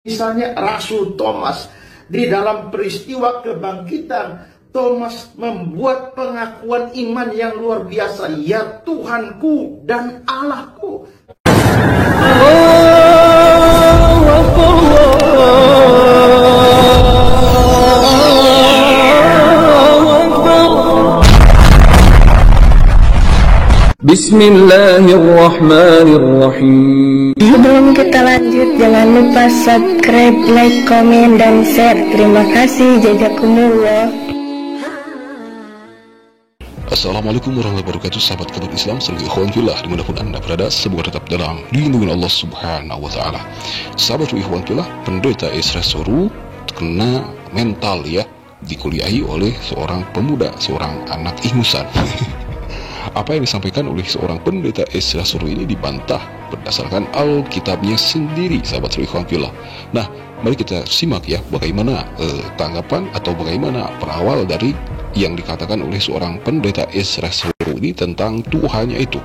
Misalnya Rasul Thomas, di dalam peristiwa kebangkitan, Thomas membuat pengakuan iman yang luar biasa. Ya Tuhanku dan Allahku. Bismillahirrahmanirrahim. Sebelum kita lanjut, jangan lupa subscribe, like, komen, dan share. Terima kasih. Jazakumullah. Assalamualaikum warahmatullahi wabarakatuh, sahabat kabar Islam, seluruh ikhwan fillah dimanapun anda berada, semoga tetap dalam lindungan Allah Subhanahu wa Ta'ala. Sahabat ikhwan fillah, pendeta Ezra Soru kena mental ya, dikuliahi oleh seorang pemuda, seorang anak ingusan. Apa yang disampaikan oleh seorang pendeta Ezra Soru ini dibantah berdasarkan Alkitabnya sendiri, sahabat ikhwan fillah. Nah, mari kita simak ya bagaimana tanggapan atau bagaimana berawal dari yang dikatakan oleh seorang pendeta Ezra Soru ini tentang Tuhannya itu,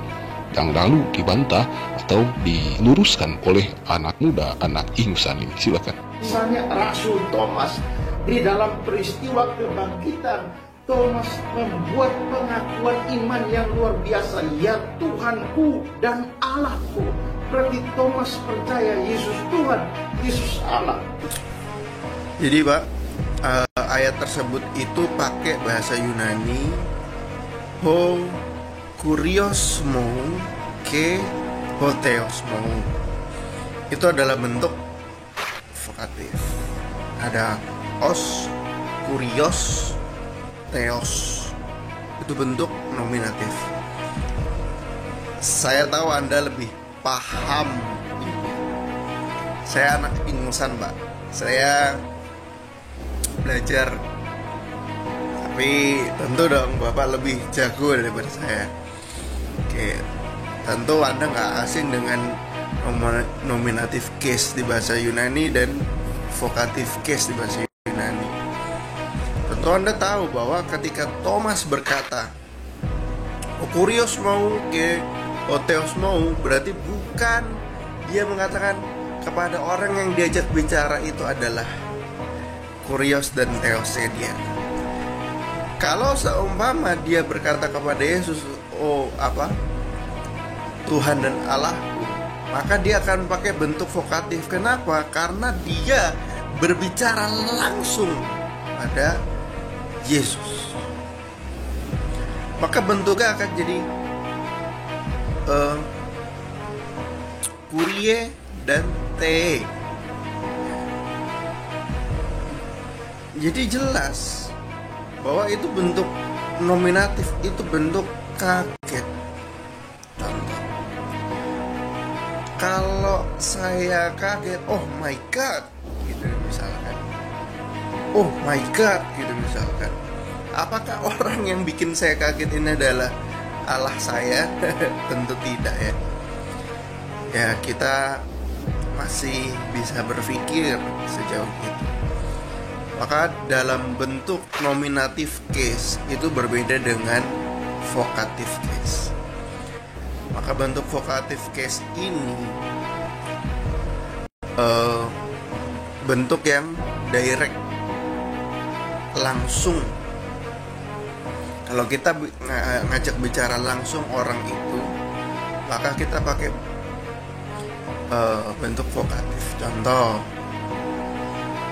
yang lalu dibantah atau diluruskan oleh anak muda, anak ingusan ini. Silakan. Misalnya Rasul Thomas, di dalam peristiwa kebangkitan, Thomas membuat pengakuan iman yang luar biasa. Ya Tuhanku dan Allahku. Berarti Thomas percaya Yesus Tuhan, Yesus Allah. Jadi Pak, ayat tersebut itu pakai bahasa Yunani ho kuriosmo ke hotheosmo. Itu adalah bentuk vokatif. Ada os, kurios, theos. Itu bentuk nominatif. Saya tahu Anda lebih paham. Saya anak ingusan Pak. Saya belajar, tapi tentu dong Bapak lebih jago daripada saya. Oke, tentu Anda nggak asing dengan nominatif case di bahasa Yunani dan vokatif case di bahasa Yunani. Tentu Anda tahu bahwa ketika Thomas berkata Kurios mau ke Oteos mau, berarti bukan dia mengatakan kepada orang yang diajak bicara itu adalah Kurios dan Theosnya dia. Kalau seumpama dia berkata kepada Yesus, Tuhan dan Allahku, maka dia akan pakai bentuk vokatif. Kenapa? Karena dia berbicara langsung pada Yesus. Maka bentuknya akan jadi Kurie dan Te. Jadi jelas bahwa itu bentuk nominatif, itu bentuk kaget. Contoh, kalau saya kaget, oh my god, gitu misalkan. Oh my god, gitu misalkan. Apakah orang yang bikin saya kaget ini adalah Allah saya? Tentu tidak ya. Ya, kita masih bisa berpikir sejauh itu. Maka dalam bentuk nominatif case itu berbeda dengan vokatif case. Maka bentuk vokatif case ini bentuk yang direct, langsung. Kalau kita ngajak bicara langsung orang itu, maka kita pakai bentuk vokatif. Contoh,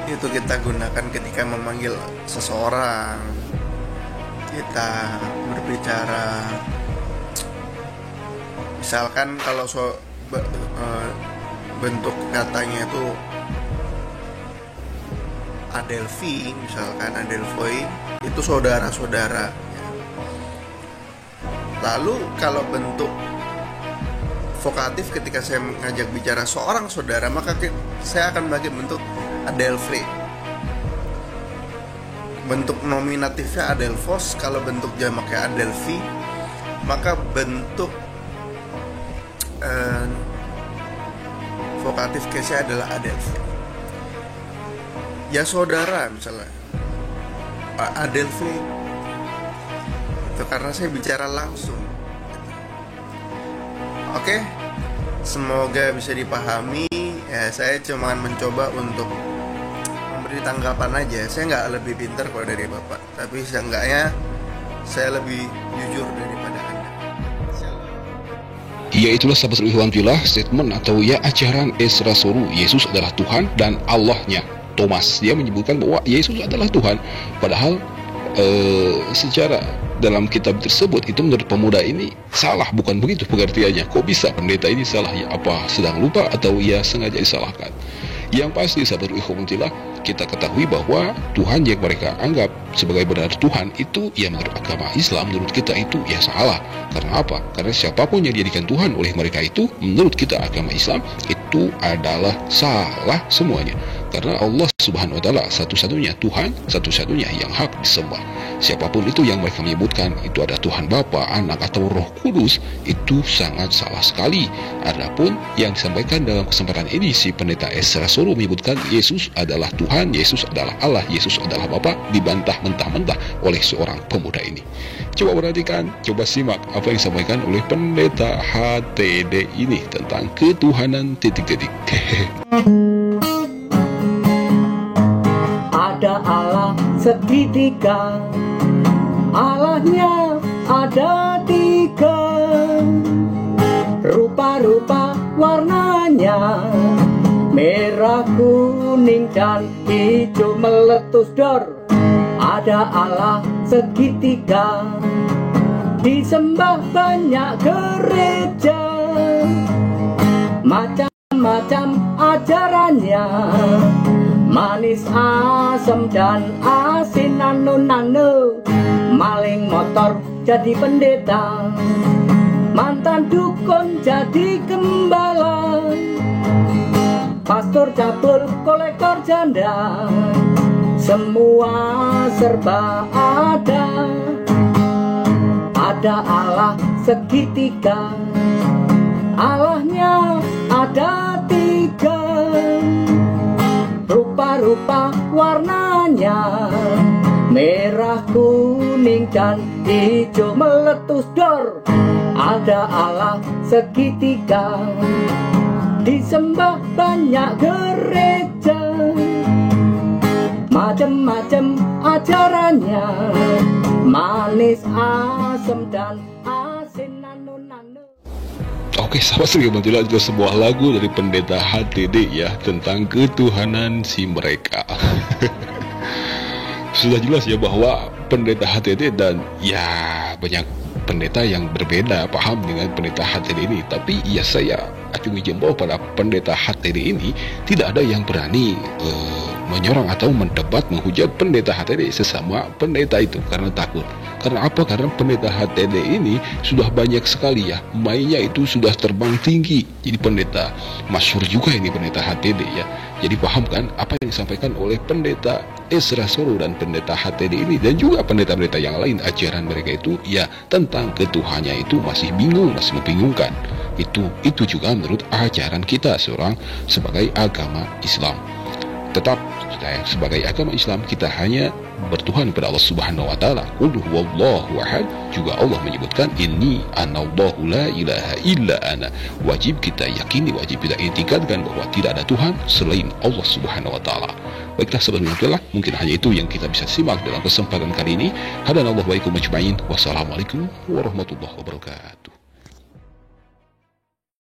itu kita gunakan ketika memanggil seseorang, kita berbicara. Misalkan kalau bentuk katanya itu Adelphi, misalkan Adelphoi, itu saudara-saudara. Lalu kalau bentuk vokatif ketika saya mengajak bicara seorang saudara, maka saya akan pakai bentuk Adelphi. Bentuk nominatifnya Adelphos. Kalau bentuk jamaknya Adelphi, maka bentuk vokatif case-nya adalah Adelphi. Ya saudara misalnya Adelphi, itu karena saya bicara langsung. Oke, semoga bisa dipahami. Ya saya cuma mencoba untuk memberi tanggapan aja. Saya nggak lebih pintar kalau dari Bapak, tapi seenggaknya saya lebih jujur daripada Anda. Ya, itulah sahabat Ikhwan Fillah, statement atau ya ajaran Esra Soru, Yesus adalah Tuhan dan Allahnya. Thomas dia menyebutkan bahwa Yesus adalah Tuhan, padahal secara dalam kitab tersebut itu menurut pemuda ini salah, bukan begitu pengertiannya. Kok bisa pendeta ini salah? Ya apa sedang lupa atau ya sengaja disalahkan? Yang pasti sahabat Ikhwan Fillah, kita ketahui bahwa Tuhan yang mereka anggap sebagai benar Tuhan itu ya menurut agama Islam, menurut kita itu ya salah. Karena apa? Karena siapapun yang dijadikan Tuhan oleh mereka itu menurut kita agama Islam itu adalah salah semuanya. Karena Allah Subhanahu wa Ta'ala satu-satunya Tuhan, satu-satunya yang hak disembah. Siapapun itu yang mereka menyebutkan itu ada Tuhan Bapa, Anak atau Roh Kudus, itu sangat salah sekali. Adapun yang disampaikan dalam kesempatan ini, si pendeta Esra Soru menyebutkan Yesus adalah Tuhan, Yesus adalah Allah, Yesus adalah Bapa, dibantah mentah-mentah oleh seorang pemuda ini. Coba perhatikan, coba simak apa yang disampaikan oleh pendeta HTD ini tentang ketuhanan titik-titik. Ada Allah segitiga, Allahnya ada tiga, rupa-rupa warnanya, merah, kuning, dan hijau meletus dor. Ada Allah segitiga, disembah banyak gereja, macam-macam ajarannya, manis, asam, dan asin, nano-nano. Maling motor jadi pendeta, mantan dukun jadi gembala, pastor cabul kolektor janda, semua serba ada. Ada Allah segitiga, Allahnya ada tiga, rupa-rupa warnanya, merah, kuning, dan hijau meletus dor. Ada Allah segitiga, disembah banyak gereja, macam-macam ajarannya, manis, asam, dan asin, nano-nano. Oke, sahabat Ikhwan Fillah, itu sebuah lagu dari pendeta HTD ya tentang ketuhanan si mereka. Sudah jelas ya bahwa pendeta HTD dan ya banyak pendeta yang berbeda paham dengan pendeta HTD ini. Tapi ya saya acungi jempol pada pendeta HTD ini, tidak ada yang berani menyorong atau mendebat, menghujat pendeta HTD sesama pendeta itu karena takut. Karena apa? Karena pendeta HTD ini sudah banyak sekali ya, mainnya itu sudah terbang tinggi. Jadi pendeta masyhur juga ini pendeta HTD ya. Jadi paham kan apa yang disampaikan oleh pendeta Esra Soru dan pendeta HTD ini, dan juga pendeta-pendeta yang lain, ajaran mereka itu ya tentang ketuhannya itu masih bingung, masih membingungkan. Itu juga menurut ajaran kita seorang sebagai agama Islam. Tetap sebagai agama Islam kita hanya bertuhan kepada Allah Subhanahu wa Ta'ala. Qul huwallahu ahad. Juga Allah menyebutkan inni anallahu la ilaha illa ana. Wajib kita yakini, wajib kita intikadkan bahwa tidak ada Tuhan selain Allah Subhanahu wa Ta'ala. Baiklah sahabat, mungkin hanya itu yang kita bisa simak dalam kesempatan kali ini. Hadanallahu wa iyyakum ajma'in. Wassalamualaikum warahmatullahi wabarakatuh.